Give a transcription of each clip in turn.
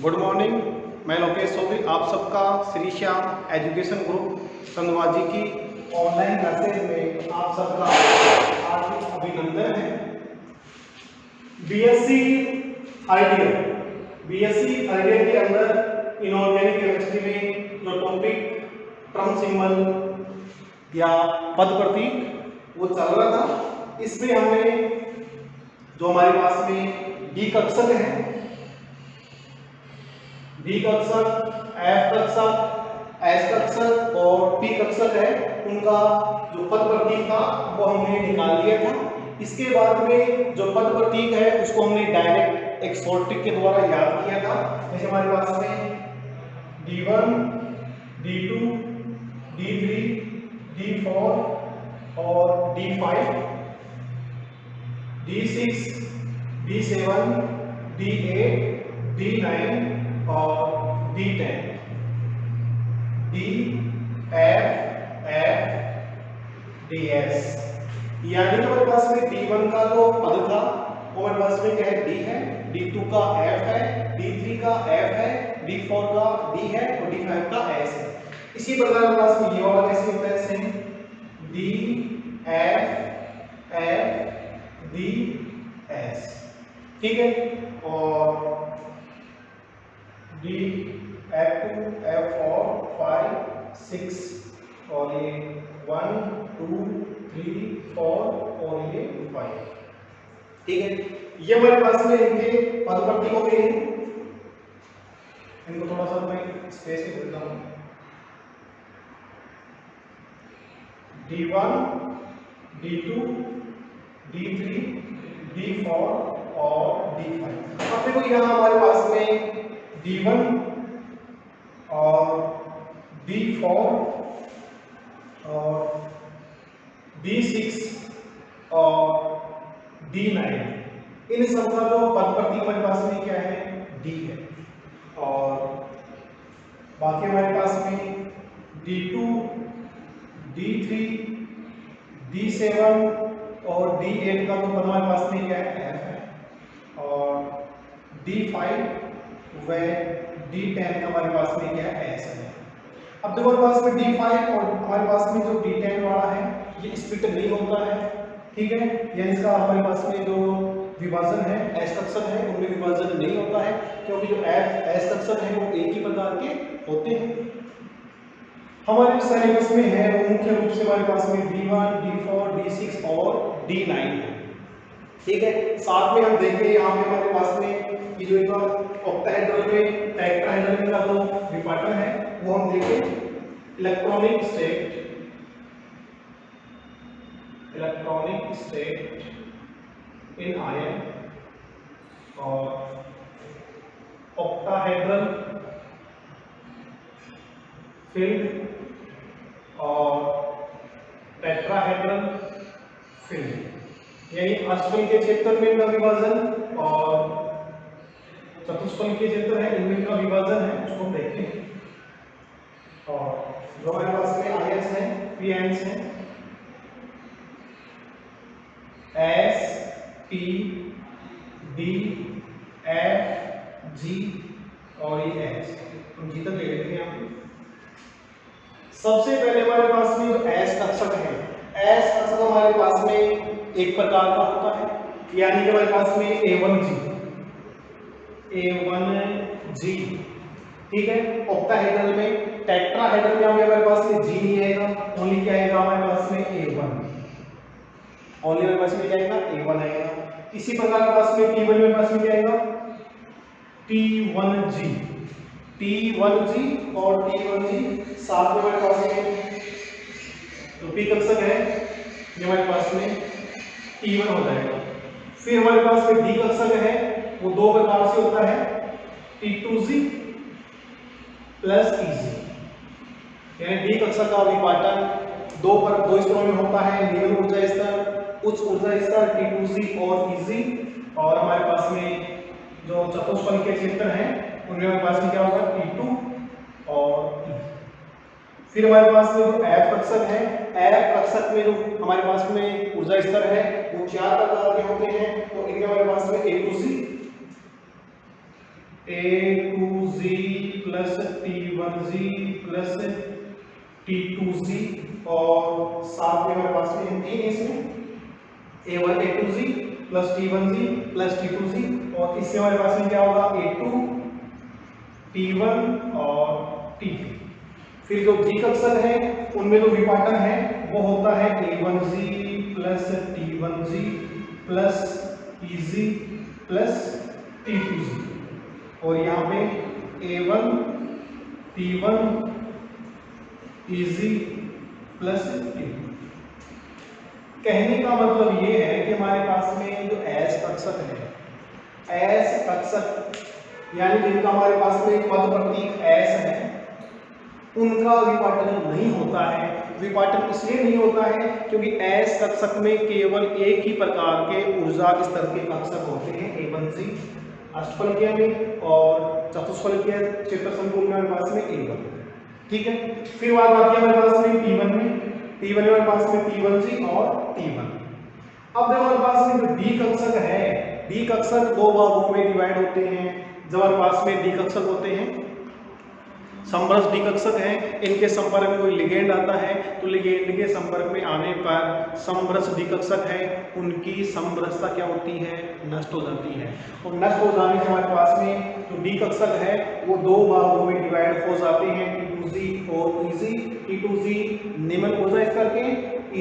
Good morning. मैं लोकेश चौधरी आप सबका श्री श्याम एजुकेशन ग्रुप संधवाजी की ऑनलाइन क्लासेज में आप सबका हार्दिक अभिनंदन है। बीएससी थर्ड ईयर के अंदर इनऑर्गेनिक केमिस्ट्री में जो टॉपिक टर्म सिंबल या पद प्रतीक वो चल रहा था, इसमें हमने जो हमारे पास में डी कक्षक है, डी कक्षक, एफ कक्षक, एस कक्षक और पी कक्षक है, उनका जो पद प्रतीक था वो हमने निकाल लिया था। इसके बाद में जो पद प्रतीक है उसको हमने डायरेक्ट एक शॉर्ट ट्रिक के द्वारा याद किया था। जैसे हमारे पास में D1, D2, D3, D4 और D5, D6, D7, D8, D9 और D10, D, F, DS। यानी कि हमारे पास में D1 का जो पद था वो हमारे पास में क्या है, D है, D2 का F है, D3 का F है, D4 का D है और D5 का S है। इसी प्रकार हमारे पास में ये वाला कैसे होता है, same D, F, D, S, ठीक है। और D, F2, F4, 5, 6 और ये 1, 2, 3, 4 और ये 5, ठीक है। ये हमारे पास में इनके पद प्रतीक हो गए हैं। इनको थोड़ा सा मैं स्पेस में देता हूँ। D1, D2, D3, D4 और D5। अब देखो यहाँ हमारे पास में D1 और D4 और D6 और D9, इन सब का जो पद प्रतीक हमारे पास में क्या है, D है। और बाकी हमारे पास में D2, D3, D7 और D8 का तो पद हमारे पास में क्या है, F है। और D5 व D10 का हमारे पास में क्या है, S है। अब देखो हमारे पास में D5 और हमारे पास में जो D10 वाला है ये स्प्लिट नहीं होता है, ठीक है। या इसका हमारे पास में जो विभाजन है एस कक्षक है उनमें विभाजन नहीं होता है, क्योंकि जो एस कक्षक है वो एक ही प्रकार के होते हैं। हमारे सिलेबस में है वो मुख्य रूप से हमारे पास में D1, D4, D6 और D9 है, ठीक है। साथ में हम देखें यहाँ पे हमारे पास में ये जो एक ऑक्टाहेड्रल में टेट्राहेड्रल का जो विपाटन है वो हम देखें। इलेक्ट्रॉनिक स्टेट इन आयन और ऑक्टाहेड्रल फील्ड और टेट्राहेड्रल फील्ड, यानी अष्टफल के क्षेत्र में इनका विभाजन और चतुष्फल के क्षेत्र है इनमें इनका विभाजन है, उसको देखें। और जो हमारे पास में आयंस है, पी आयंस है, एस, पी, डी, एफ, जी और ये एच, हम जी तक ले लेते हैं यहाँ पे। सबसे पहले हमारे पास में जो एस कक्षक है, एस कक्षक हमारे पास में एक प्रकार का होता है, यानी कि हमारे पास में A1G, ठीक है। ऑक्टाहेड्रल में, टेट्राहेड्रल में हमारे पास में G नहीं आएगा, ओनली क्या आएगा हमारे पास में A1, ओनली हमारे पास में क्या आएगा, A1 आएगा। इसी प्रकार हमारे पास में T1 में पास में क्या आएगा, T1G और T1G साथ में हमारे पास में तो पी कक्षक है ये हमारे पास में T1 हो जाएगा। फिर हमारे पास में डी कक्षक है वो दो प्रकार से होता है, T2G प्लस EG, यानी डी कक्षक का विपाटन दो स्तरों में होता है, निम्न ऊर्जा स्तर, उच्च ऊर्जा स्तर, T2G और EG। और हमारे पास में जो चतुष्फल के क्षेत्र हैं उनमें हमारे पास में क्या होगा, T2 और E। फिर हमारे पास में जो एफ कक्षक है, एफ कक्षक में जो हमारे पास में ऊर्जा स्तर है वो 4 प्रकार के होते हैं, तो इनमें हमारे पास में A2C A2Z plus T1Z plus T2Z और साथ में हमारे पास में तीन इसमें A1 A2Z plus T1Z plus T2Z और इससे हमारे पास में क्या होगा A2 T1 और T2। फिर जो जी कक्षक है उनमें जो विपाटन है वो होता है A1Z plus T1Z plus EZ plus T2Z और यहाँ पे A1 T1 EZ plus T2। कहने का मतलब ये है कि हमारे पास में जो एस कक्षक है, एस कक्षक यानी जिनका हमारे पास में पद प्रतीक एस है उनका विपाटन नहीं होता है। विपाटन इसलिए नहीं होता है क्योंकि एस कक्षक में केवल एक ही प्रकार के ऊर्जा स्तर के कक्षक होते हैं A1Z अष्टफलकीय में और चतुष्फलकीय क्षेत्र संकुल में हमारे पास में A1। ठीक है, फिर बात आती है हमारे पास में T1 में हमारे पास में T1Z और T1। अब जब हमारे पास में जो डी कक्षक है, डी कक्षक दो भागों में डिवाइड होते हैं। जब हमारे पास में डी कक्षक होते हैं समरस डी कक्षक है, इनके संपर्क में कोई लिगेंड आता है तो लिगेंड के संपर्क में आने पर समरस डी कक्षक है उनकी समरसता क्या होती है, नष्ट हो जाती है। और नष्ट हो जाने से हमारे पास में जो डी कक्षक है वो दो भागों में डिवाइड हो जाते हैं, T2Z और EZ। T2Z निम्न ऊर्जा स्तर के,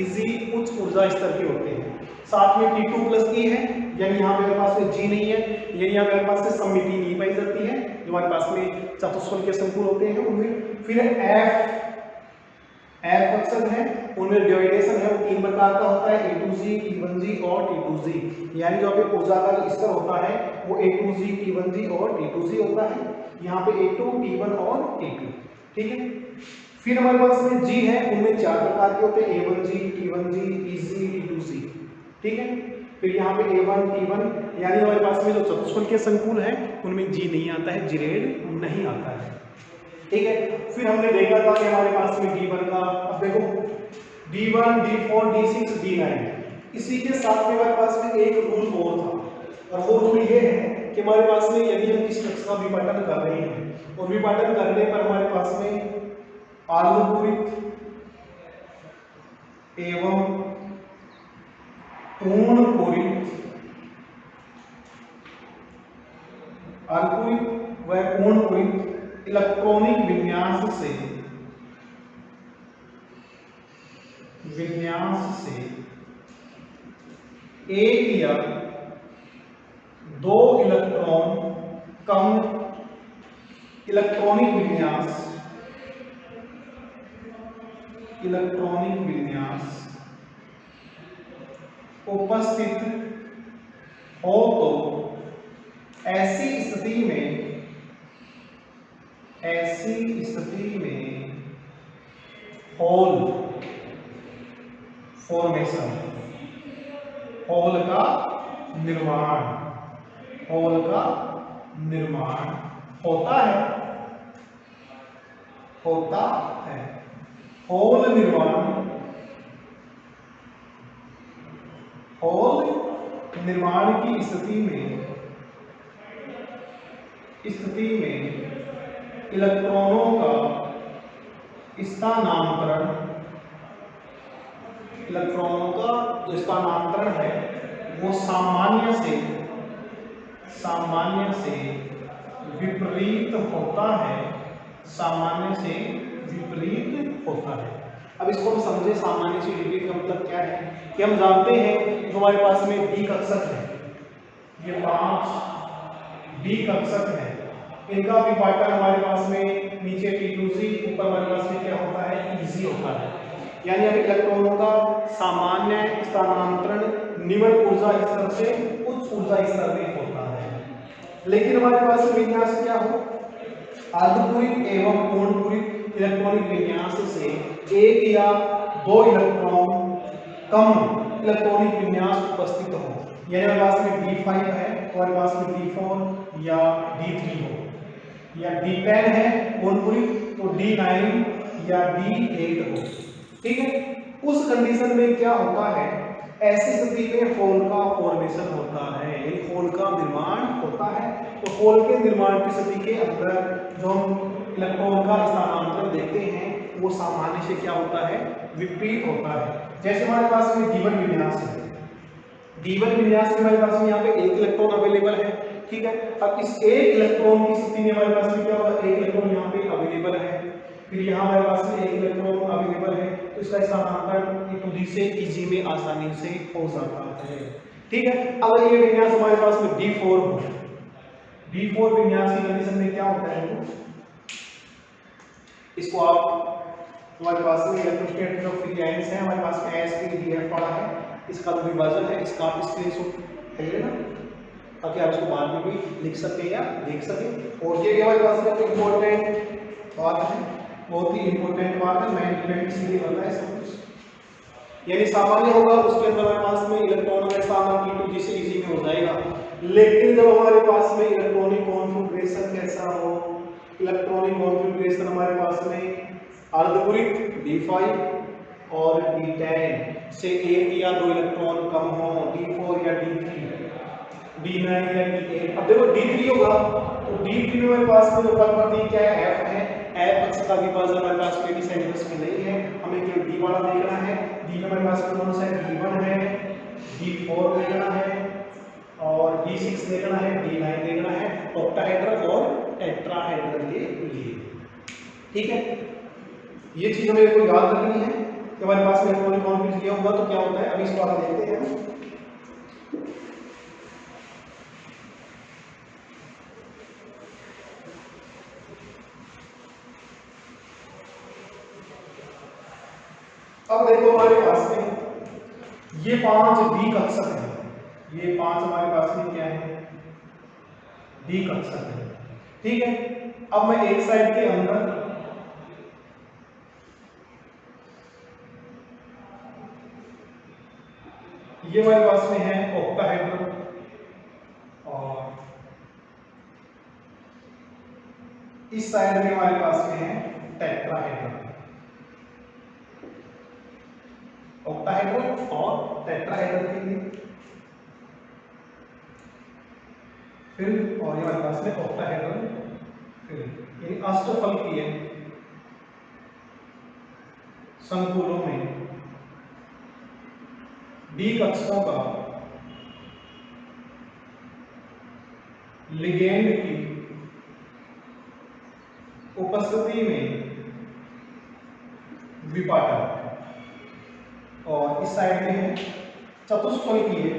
EZ उच्च ऊर्जा स्तर के होते हैं। साथ में T2 प्लस E है, यानी यहाँ पे हमारे पास में G नहीं है, यानी यहाँ पे हमारे पास से सममिति नहीं पाई जाती है जो हमारे पास में चतुष्फलकीय के संकुल होते हैं उनमें। फिर F कक्षक है, उनमें डिवाइडेशन है वो तीन प्रकार का होता है, A2Z T1Z और T2Z। यानी जो पे ऊर्जा का जो स्तर होता है वो A2Z T1Z और T2Z होता है, यहाँ पे A2 T1 और T2। ठीक है, फिर हमारे पास में G है, उनमें चार प्रकार के होते हैं, A1Z T1Z EZ T2Z। ठीक है, फिर यहाँ पे A1 T1 यानी हमारे पास में जो चतुष्फलकीय संकुल है उनमें G नहीं आता है, जिरेड नहीं आता है। ठीक है, फिर हमने देखा था कि हमारे पास में D1 का, अब देखो D1 D4 D6 D9, इसी के साथ में हमारे पास में एक रूल और था और वो रूल ये है कि हमारे पास में यदि हम किसी कक्ष का विपाटन कर रहे हैं और विपाटन करने पर हमारे पास में अर्धपूरित एवं पूर्ण पूरित, अर्धपूरित व पूर्ण पूरित इलेक्ट्रॉनिक विन्यास से एक या दो इलेक्ट्रॉन कम इलेक्ट्रॉनिक विन्यास उपस्थित हो तो ऐसी स्थिति में होल फॉर्मेशन, होल का निर्माण होता है। होल निर्माण की स्थिति में इलेक्ट्रॉनों का जो स्थानांतरण है वो सामान्य से विपरीत होता है। अब इसको हम समझे, सामान्य से विपरीत का मतलब क्या है कि हम जानते हैं जो हमारे पास में डी कक्षक है, ये 5 डी कक्षक है, इनका विपाटन हमारे पास में नीचे T2Z, ऊपर हमारे पास में क्या होता है, EZ होता है। यानी अब इलेक्ट्रॉनों का सामान्य स्थानांतरण निम्न ऊर्जा स्तर से उच्च ऊर्जा स्तर में होता है। लेकिन हमारे पास विन्यास क्या हो, अर्धपूरित एवं पूर्णपूरित इलेक्ट्रॉनिक विन्यास से एक या दो इलेक्ट्रॉन कम इलेक्ट्रॉनिक विन्यास उपस्थित हो। यानी हमारे पास में D5 है, हमारे पास में D4 या D3 हो, या D10 है पूर्णपूरित तो D9 या D8 हो। ठीक है, उस कंडीशन में क्या होता है ऐसी स्थिति में होल का फॉर्मेशन होता है, यानी होल का निर्माण होता है। तो होल के निर्माण की स्थिति के अंदर जो हम इलेक्ट्रॉन का स्थानांतरण देखते हैं वो सामान्य से क्या होता है, विपरीत होता है। जैसे हमारे पास में D1 विन्यास है, D1 विन्यास में हमारे पास में यहाँ पे एक इलेक्ट्रॉन अवेलेबल है, ठीक है। अब इस एक इलेक्ट्रॉन की स्थिति में हमारे पास में क्या होगा, एक इलेक्ट्रॉन यहाँ पे अवेलेबल है, फिर यहाँ हमारे पास में एक इलेक्ट्रॉन अवेलेबल है, तो इसका स्थानांतरण E2D से Eg में आसानी से हो जाता है, ठीक है। अगर ये विन्यास हमारे पास में D4 हो, D4 विन्यास की कंडीशन में क्या होता है, इसको आप हमारे पास में इलेक्ट्रोस्टैटिक ऑफ फ्री आयंस है, हमारे पास में sp_df पड़ा है, इसका जो विभाजन है इसका आप स्क्रीनशॉट ले लेना ताकि आप इसको बाद में भी लिख सके या देख सके। और ये हमारे पास में इम्पोर्टेंट बात है, बहुत ही इम्पोर्टेंट बात है, मैनेजमेंट इसलिए बनता है सब कुछ। यानी सामान्य होगा उसके अंदर हमारे पास में इलेक्ट्रॉन का स्थानांतरण E2D से Eg में हो जाएगा, लेकिन जब हमारे पास में इलेक्ट्रॉनिक कॉन्फ़िगरेशन कैसा हो, इलेक्ट्रॉनिक कॉन्फ़िगरेशन हमारे पास में अर्धपूरित D5 और D10 से एक या दो इलेक्ट्रॉन कम हो, D4 या D3, D9 या D8। अब देखो D3 होगा तो D3 में हमारे पास में जो पद प्रतीक क्या है, F है, F अक्ष का विभाजन हमारे पास में सेंटीमीटर में नहीं है, हमें केवल D वाला देखना है। D में हमारे पास में कौन सा है, D1 है, D4 देखना है और D6 देखना है, D9 देखना है, ऑक्टाहेड्रल और टेट्राहेड्रल के लिए, ठीक है। ये चीज हमें को याद रखनी है कि हमारे पास में इलेक्ट्रॉनिक कॉन्फ़िगरेशन किया होगा तो क्या होता है। अभी इसको आगे देखते हैं। अब देखो हमारे पास में ये 5 डी कक्षक है, ये 5 हमारे पास में क्या है, डी कक्षक है, ठीक है। अब मैं एक साइड के अंदर ये हमारे पास में है ऑक्टाहेड्रल और इस साइड में हमारे पास में है टेट्राहेड्रल, ऑक्टाहेड्रल और टेट्राहेड्रल के लिए, फिर और ये हमारे पास में ऑक्टाहेड्रल, फिर ये अष्टफल की है संकुलों में डी कक्षकों का लिगेंड की उपस्थिति में विपाटन, और इस साइड में है चतुष्फलकीय,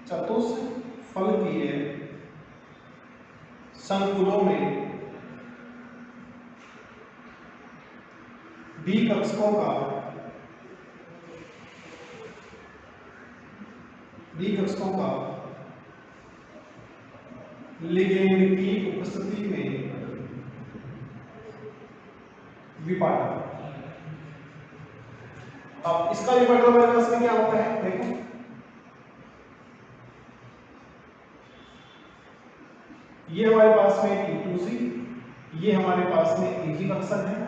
चतुष्फलकीय संकुलों में डी कक्षकों का लिगेंड की उपस्थिति में विपाटन। अब इसका विपाटन हमारे पास में क्या होता है, देखो ये हमारे पास में E2C, ये हमारे पास में Eg कक्षक है,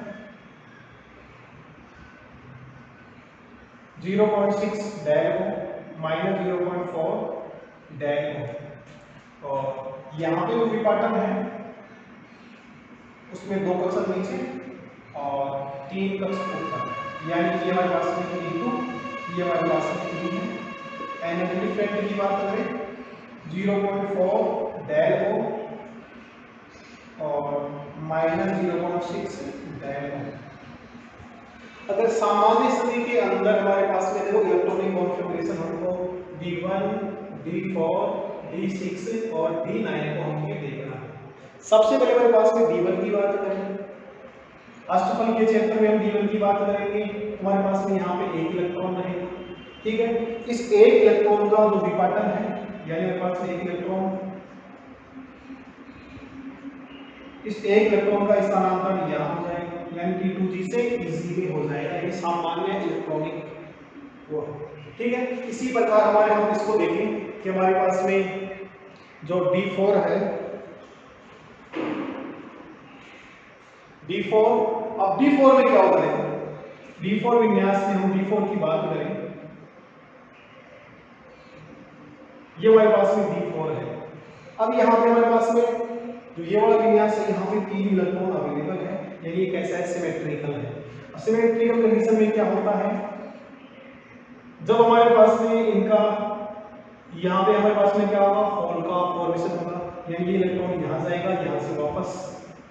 0.6 डेल हो माइनस 0.4 डेल हो, और यहाँ पे जो विपाटन है उसमें 2 कक्षक नीचे और 3 कक्षक ऊपर, यानी कि हमारे पास में E2, ये हमारे पास में E है। एनर्जी डिफरेंट की बात करें 0.4 डेल हो और माइनस 0.6 डेल हो। अगर सामान्य स्थिति के अंदर हमारे पास में देखो इलेक्ट्रॉनिक कॉन्फ़िगरेशन हमको D1, D4, D6 और D9 को हमें देखना है। सबसे पहले हमारे पास में D1 की बात करें, अष्टफल के क्षेत्र में हम D1 की बात करेंगे, हमारे पास में यहाँ पे एक इलेक्ट्रॉन रहेगा, ठीक है। इस एक इलेक्ट्रॉन का जो विपाटन है, यानी हमारे पास में एक इलेक्ट्रॉन, इस एक इलेक्ट्रॉन का स्थानांतरण यहाँ हो जाएगा, यानी T2G से Eg में हो जाएगा, ये सामान्य इलेक्ट्रॉनिक वो है, ठीक है। इसी प्रकार हमारे हम इसको देखें कि हमारे पास में जो D4 है, D4, अब D4 में क्या होगा, देखो D4 विन्यास में हम D4 की बात करें, ये हमारे पास में D4 है। अब यहाँ पे हमारे पास में जो ये वाला विन्यास है, यहाँ पे 3 इलेक्ट्रॉन अवेलेबल है, यानी ये कैसा है, सिमेट्रिकल है। अब सिमेट्रिकल कंडीशन में क्या होता है, जब हमारे पास में इनका यहाँ पे हमारे पास में क्या होगा, होल का फॉर्मेशन होगा, यानी ये इलेक्ट्रॉन यहाँ जाएगा, यहाँ से वापस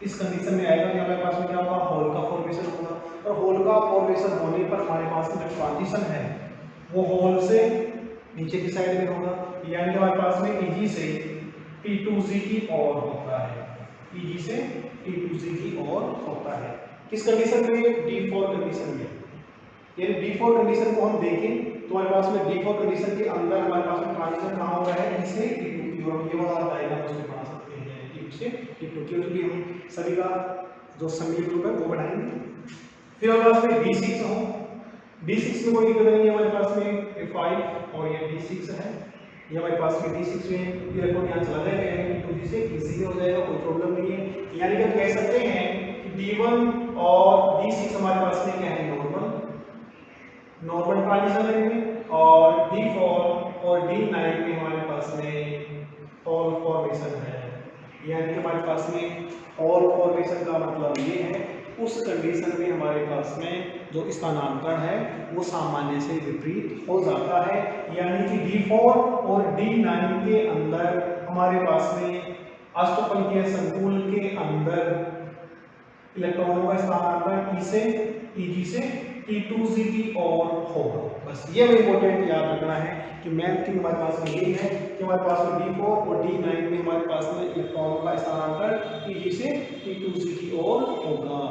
इस कंडीशन में आएगा कि हमारे पास में क्या होगा, होल का फॉर्मेशन होगा। और होल का फॉर्मेशन होने पर हमारे पास में जो ट्रांजिशन है वो होल से नीचे की साइड में होगा, यानी कि हमारे पास में Eg से T2Z की ओर होता है, Eg से T2Z की ओर होता है। किस कंडीशन में, D4 कंडीशन में। यानी D4 कंडीशन को हम देखें तो हमारे पास में D4 कंडीशन के अंदर हमारे पास में ट्रांजिशन कहाँ हो रहा है, E से T2 की ओर। ये वाला डायग्राम उसमें बना सकते हैं, T2 से T2 की ओर, भी हम सभी का जो सम्मिलित रूप है वो बनाएंगे। फिर हमारे पास में D6 हो, D6 में कोई दिक्कत नहीं है, हमारे पास में A5 और ये D6 है, ये हमारे पास में D6 में इलेक्ट्रॉन यहाँ चला जाएगा, यानी कि 2D से इजी हो जाएगा, कोई प्रॉब्लम नहीं है। यानी कि हम कह सकते हैं कि D1 और D6 हमारे पास में क्या है, नॉर्मल ट्रांजिशन है, और D4 और D9 में हमारे पास में होल फॉर्मेशन है। यानी कि हमारे पास में होल फॉर्मेशन का मतलब ये है, उस कंडीशन में हमारे पास में जो स्थानांतरण है वो सामान्य से विपरीत हो जाता है। यानी कि D4 और D9 के अंदर हमारे पास में अष्टफलकीय संकुल के अंदर इलेक्ट्रॉनों का स्थानांतरण Eg से T2Z की ओर होगा। बस ये इंपॉर्टेंट याद रखना है कि मेन थिंग हमारे पास में ये है कि हमारे पास में D4 और D9 में हमारे पास में इलेक्ट्रॉनों का स्थानांतरण Eg से T2Z की ओर होगा।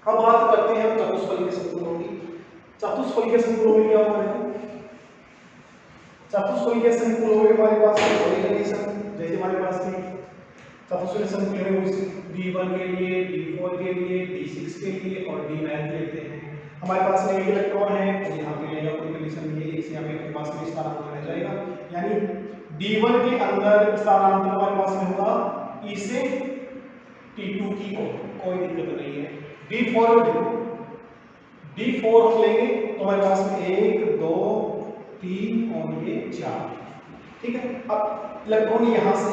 अब बात करते हैं चतुष्फलकीय संकुलों की। चतुष्फलकीय संकुलों में क्या होगा, चतुष्फलकीय संकुलों में हमारे पास में कंडीशन, जैसे हमारे पास में चतुष्फलकीय संकुल है D1 के लिए, D4 के लिए, D6 के लिए और D9 के लेते हैं। हमारे पास में एक इलेक्ट्रॉन है तो यहाँ पे लेगा, कोई कंडीशन नहीं है, एक से यहाँ पे पास में स्थानांतरण हो जाएगा। यानी D1 के अंदर स्थानांतरण हमारे पास में होगा E से T2 की ओर, कोई दिक्कत नहीं है। D4 हम लेंगे तो हमारे पास में 1 2 3 और ये 4, ठीक है। अब इलेक्ट्रॉन यहाँ से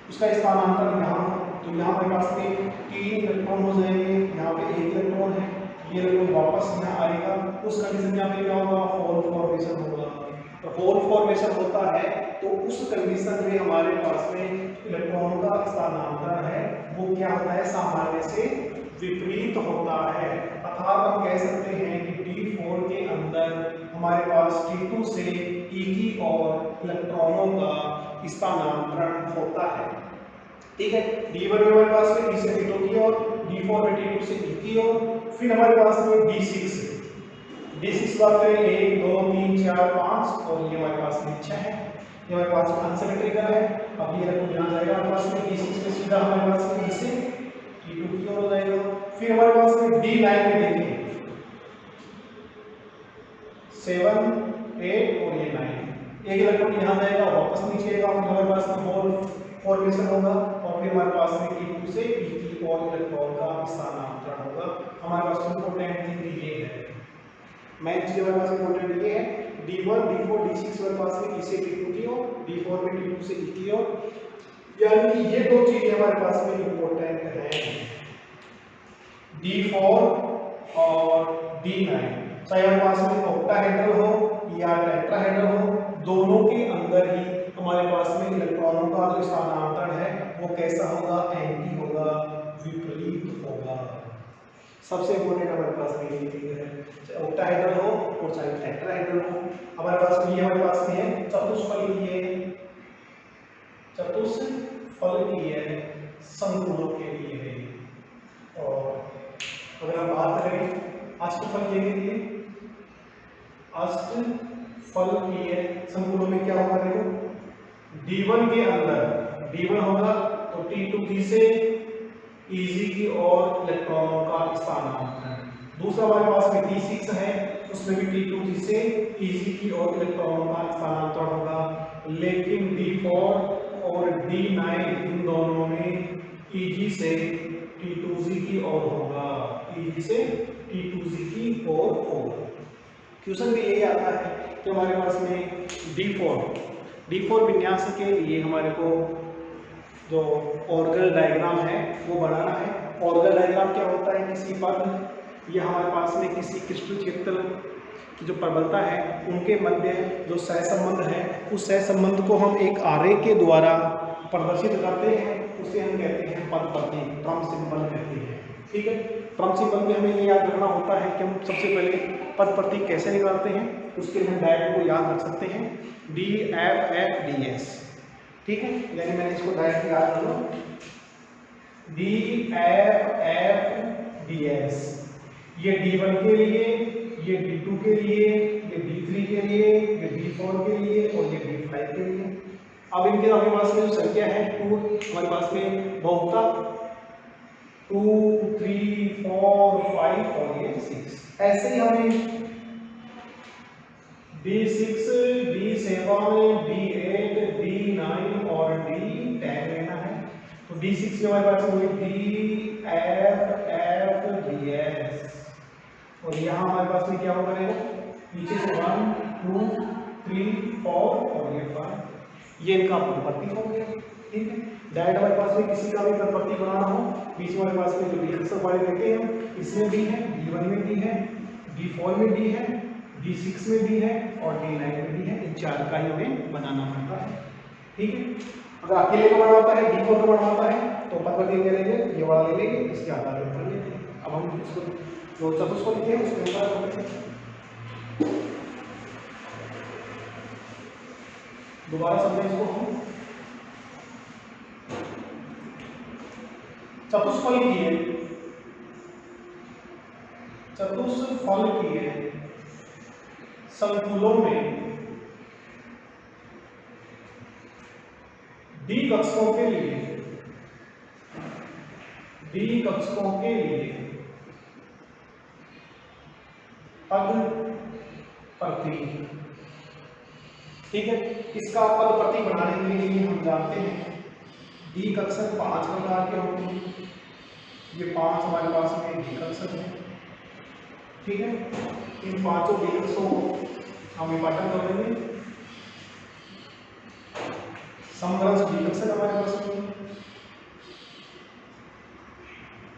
उसका स्थानांतरण यहाँ, तो यहाँ हमारे पास में 3 इलेक्ट्रॉन हो जाएंगे, यहाँ पे 1 इलेक्ट्रॉन है, ये इलेक्ट्रॉन वापस यहाँ आएगा, उस कंडीशन में यहाँ पे क्या होगा, होल फॉर्मेशन होगा। तो होल फॉर्मेशन होता है तो उस कंडीशन में हमारे पास में इलेक्ट्रॉन का स्थानांतरण है वो क्या होता है, सामान्य से विपरीत होता है। अर्थात हम कह सकते हैं कि D4 के अंदर हमारे पास T2 से E की ओर इलेक्ट्रॉनों का स्थानांतरण होता है, ठीक है। D1 में हमारे पास में E से T2 की ओर, D4 में T2 से E की ओर। फिर हमारे पास में D6 बात करें 1 2 3 4 5 और ये हमारे पास में 6 है, ये हमारे पास में अनसिमेट्रिकल है। अब ये इलेक्ट्रॉन यहाँ जाएगा, हमारे पास में D6 में सीधा हमारे पास में E से T2 की ओर हो जाएगा। फिर हमारे पास में D9 में देखिए 7 8 और ये 9, एक इलेक्ट्रॉन यहाँ जाएगा वापस नीचे आएगा, फिर हमारे पास में होल फॉर्मेशन होगा और फिर हमारे पास में T2 से E की ओर इलेक्ट्रॉन का स्थानांतरण होगा। हमारे पास इंपॉर्टेंट चीज ये है, मेन चीज हमारे पास इंपॉर्टेंट ये है, D1 D4 D6 हमारे पास में E से T2 की ओर, D4 में T2 से E की ओर, यानी कि ये दो चीजें हमारे पास में इंपॉर्टेंट है। D4 और D9 चाहे हमारे पास में ऑक्टाहेड्रल हो या टेट्राहेड्रल हो, दोनों के अंदर ही हमारे पास में इलेक्ट्रॉनों का जो स्थानांतरण है वो कैसा होगा, एंटी होगा, विपरीत होगा। सबसे इंपॉर्टेंट हमारे पास में ये चीज है, चाहे ऑक्टाहेड्रल हो और चाहे टेट्राहेड्रल हो। हमारे पास में ये हमारे पास में है चतुष्फलकीय संकुलों के लिए है। और अगर हम बात करें अष्टफलकीय के लिए, अष्टफलकीय संकुलों में क्या होगा, देखो D1 के अंदर D1 होगा तो T2 से Eg की ओर इलेक्ट्रॉनों का स्थानांतरण। दूसरा हमारे पास में D6 है, उसमें भी T2 से Eg की ओर इलेक्ट्रॉनों का स्थानांतरण होगा। लेकिन D4 और D9 इन दोनों में Eg से T2 की ओर होगा, Eg से P2G और O। क्वेश्चन में यही आता है कि हमारे पास में D4 विन्यास के लिए हमारे को जो ऑर्गल डायग्राम है वो बनाना है। ऑर्गल डायग्राम क्या होता है? किसी पद या हमारे पास में किसी क्रिस्टल क्षेत्र की जो प्रबलता है उनके मध्य जो सहसंबंध है, उस सहसंबंध को हम एक आरेख के द्वारा प्रदर्शित करते हैं, उसे हम कहते हैं पद प्रतीक, ट्रम्प सिंबल कहते हैं। ठीक है, ट्रम्प सिंबल में हमें ये याद रखना होता है कि हम सबसे पहले पद प्रतीक कैसे निकालते हैं, उसके लिए हम डायरेक्ट को याद रख सकते हैं DFFDS। ठीक है, यानी मैंने इसको डायरेक्ट याद कर लो DFFDS। ये D1 के लिए, ये D2 के लिए, ये D3 के लिए, ये D4 के लिए और ये D5 के लिए। अब इनके हमारे पास में जो संख्या है 2, हमारे पास में बहुता 2, 3, 4, 5 और ये 6। ऐसे ही हमें D6, D7, D8, D9 और D10 लेना है। तो D6 के हमारे पास में DFFDS और यहाँ हमारे पास में क्या होगा पीछे से 1, 2, 3, 4 और ये 5। ये इनका प्रतीक हो गया। ठीक है, डायरेक्ट हमारे पास में किसी का भी प्रतीक बनाना हो, बीच में हमारे पास में जो D अक्षर वाले देते हैं इसमें भी है, D1 में भी है, D4 में भी है, D6 में भी है और D9 में भी है। इन 4 का ही हमें बनाना पड़ता है। ठीक है, अगर अकेले का बना होता है, D4 का बना होता है तो पद प्रतीक ले लेंगे, ये वाला ले लेंगे, इसके आधार पर कर लेते हैं। अब हम इसको जो चतुष्फलक लिखे हैं उसके ऊपर करते हैं। दोबारा समझें इसको हम चतुष्फलकीय संकुलों में D कक्षकों के लिए पद प्रतीक। ठीक है, इसका पद प्रतीक बनाने के लिए हम जानते हैं D कक्षक 5 प्रकार के होते हैं। ये 5 हमारे पास में D कक्षक है। ठीक है, इन 5 D कक्षकों को हम विभाजन कर देंगे। समरस D कक्षक हमारे पास में,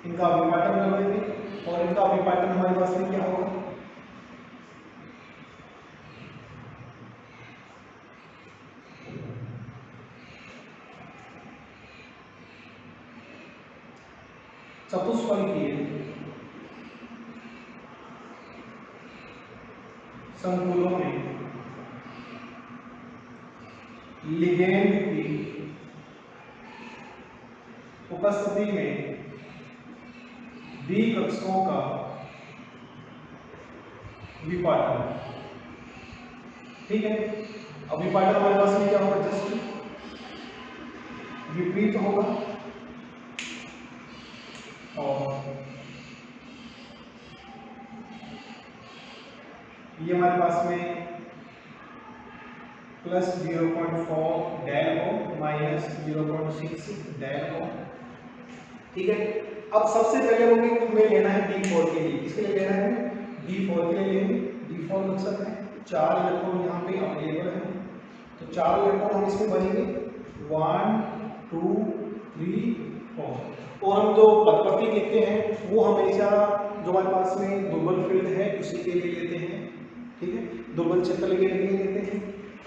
इनका विभाजन कर देंगे और इनका विभाजन हमारे पास में क्या होगा? चतुष्फलकीय संकुलों में लिगेंड की उपस्थिति में D कक्षकों का विपाटन। ठीक है, अब विपाटन हमारे पास में क्या होगा? जस्ट विपरीत होगा और ये हमारे पास में प्लस 0.4 डेल हो माइनस 0.6 डेल हो। ठीक है, अब सबसे पहले हमें लेना है D4 के लिए। किसके लिए लेना है? D4 के लिए लेंगे। D4 कक्षक है, 4 इलेक्ट्रॉन यहाँ पे अवेलेबल है, तो 4 इलेक्ट्रॉन हम इसमें बनेंगे 1, 2, 3, 4। और हम जो पद प्रतीक लिखते हैं वो हमेशा जो हमारे पास में दुर्बल फील्ड है उसी के लिए लेते हैं। ठीक है, दुर्बल क्षेत्र के लिए लेते हैं।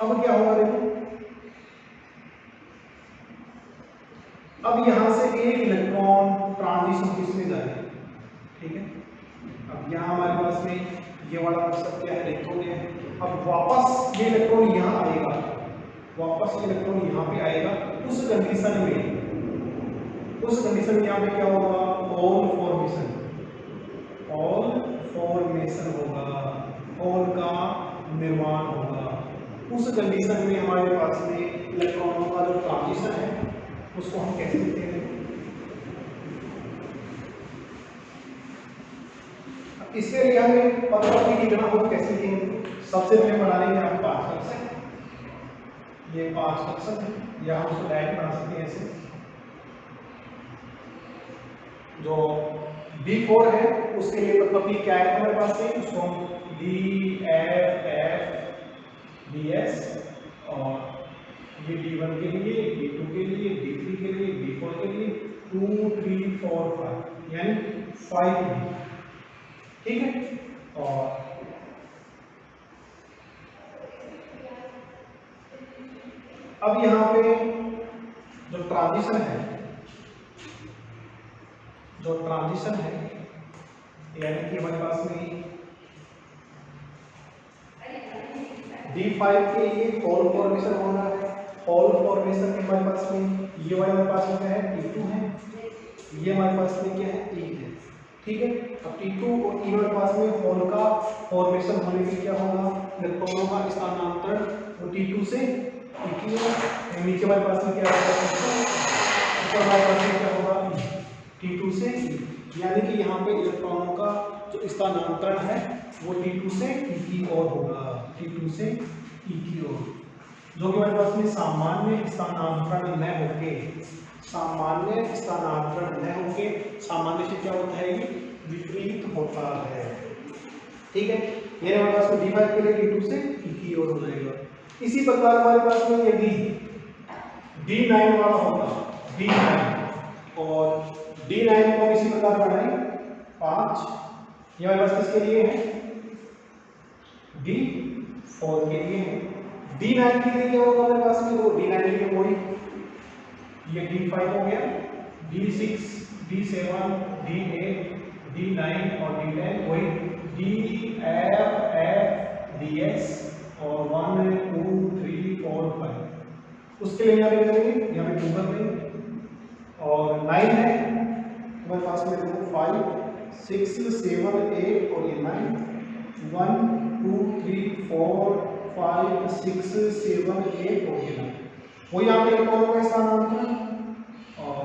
अब क्या होगा देखो, अब यहां से एक इलेक्ट्रॉन ट्रांजिशन किसमें जाएगा? ठीक है, अब यहाँ हमारे पास में ये वाला कक्षक क्या है? इलेक्ट्रॉन है। अब वापस ये इलेक्ट्रॉन यहाँ आएगा, वापस ये इलेक्ट्रॉन यहाँ पे आएगा। उस कंडीशन में यहाँ पे क्या होगा? ऑल फॉर्मेशन होगा, ऑल का निर्माण होगा। उस कंडीशन में हमारे पास में इलेक्ट्रॉनों का जो ट्रांजिशन है उसको हम कैसे लिखते हैं? इसके लिए हमें पद प्रतीक लिखना हो कैसे लिखेंगे? सबसे पहले बना लेंगे हम 5 कक्षक। ये 5 कक्षक है, या हम उसको डायरेक्ट बना सकते हैं ऐसे। जो D4 है, उसके लिए प्रॉपर्टी क्या है हमारे पास से, उसको हम DFFDS, और ये D1 के लिए, D2 के लिए, D3 के लिए, D4 के लिए 2 3 4 5 यानी 5 D, ठीक है। और अब यहाँ पे जो ट्रांजिशन है यानी कि हमारे पास में D5 के लिए होल फॉर्मेशन हो रहा है। होल फॉर्मेशन के हमारे पास में ये वाला हमारे पास में क्या है, T2 है, ये हमारे पास में क्या है, E है, ठीक है। अब T2 और E हमारे पास में होल का फॉर्मेशन होने में क्या होगा, इलेक्ट्रॉनों का स्थानांतरण, और T2 से T2 नीचे हमारे पास में क्या होगा, ऊपर हमारे पास में क्या होगा, T2 से E, यानी कि यहाँ पे इलेक्ट्रॉनों का जो स्थानांतरण है वो T2 से E की ओर होगा, T2 से E की ओर, जो कि हमारे पास में सामान्य स्थानांतरण न होके, सामान्य से क्या होता है, ये विपरीत होता है, ठीक है। ये हमारे पास में D5 के लिए D2 से E की ओर हो जाएगा। इसी प्रकार हमारे पास में यदि D9 वाला होगा, D9, और D9 को इसी प्रकार बढ़ाएं 5, ये हमारे पास किसके लिए है, D4 के लिए है। D9 के लिए क्या होगा हमारे पास में, तो D9 के लिए वही, ये D5 हो गया, D6, D7, D8, D9 और D10 वही DFFDS और 1 2 3 4 5, उसके लिए यहाँ पे करेंगे, यहाँ पे 2 कर देंगे, और 9 है हमारे पास में, 5 6 7 8 और ये 9, 1 2 3 4 5 6 7 8 और ये 9, वो यहाँ पे इलेक्ट्रॉनों का स्थानांतरण, और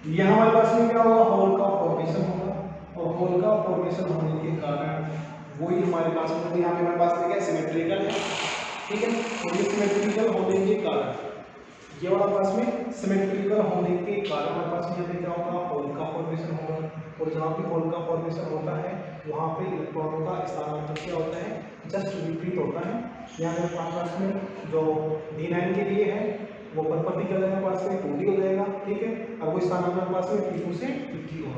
यहाँ हमारे पास में क्या होगा, होल का फॉर्मेशन होगा, और होल का फॉर्मेशन होने के कारण वही हमारे पास में, यहाँ पे हमारे पास में क्या सिमेट्रिकल है, ठीक है। और ये सिमेट्रिकल होने के कारण, ये वाला पास में सिमेट्रिकल होने के कारण हमारे पास में यहाँ पे क्या होगा, होल का फॉर्मेशन होगा, और जहाँ पे होल का फॉर्मेशन होता है वहाँ पे इलेक्ट्रॉनों का स्थानांतरण क्या होता है, जस्ट विपरीत होता है। यहाँ पे हमारे पास में जो D9 के लिए है वो परपेंडिकुलर क्या जाएगा, पास में 2D हो जाएगा, ठीक है। अब वो स्थानांतरण पास में T2 से T हो,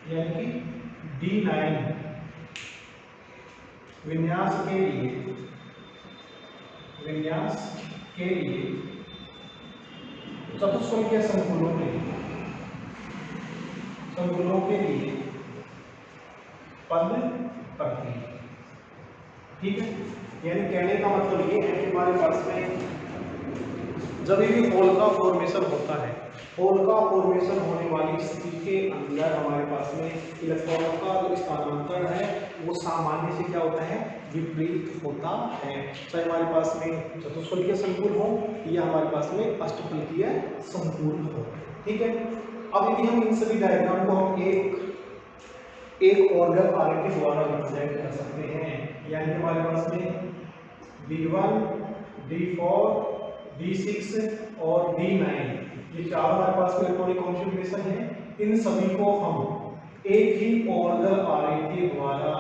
यानी कि D9 विन्यास के लिए चतुष्फलकीय संकुलों के लिए पद करती है, ठीक है। यानी कहने का मतलब ये है कि हमारे पास में जब भी होल का फॉर्मेशन होता है, होल का फॉर्मेशन होने वाली स्थिति के अंदर हमारे पास में इलेक्ट्रॉनों का जो स्थानांतरण है वो सामान्य से क्या होता है, विपरीत होता है, चाहे हमारे पास में चतुष्फलकीय संकुल हो या हमारे पास में अष्टफलकीय संकुल हो, ठीक है। अब यदि हम इन सभी डायग्राम को हम एक ऑर्डर आरे के द्वारा रिप्रेजेंट कर सकते हैं, यानी हमारे पास में D1, D4, D6 और D9, ये चार हमारे पास में इलेक्ट्रॉनिक कॉन्फ़िगरेशन है। इन सभी को हम एक ही ऑर्डर आरे के द्वारा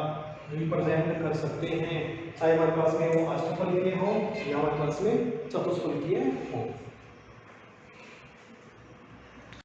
रिप्रेजेंट कर सकते हैं, चाहे हमारे पास में वो अष्टफलकीय हो या हमारे पास में चतुष्फलकीय हो।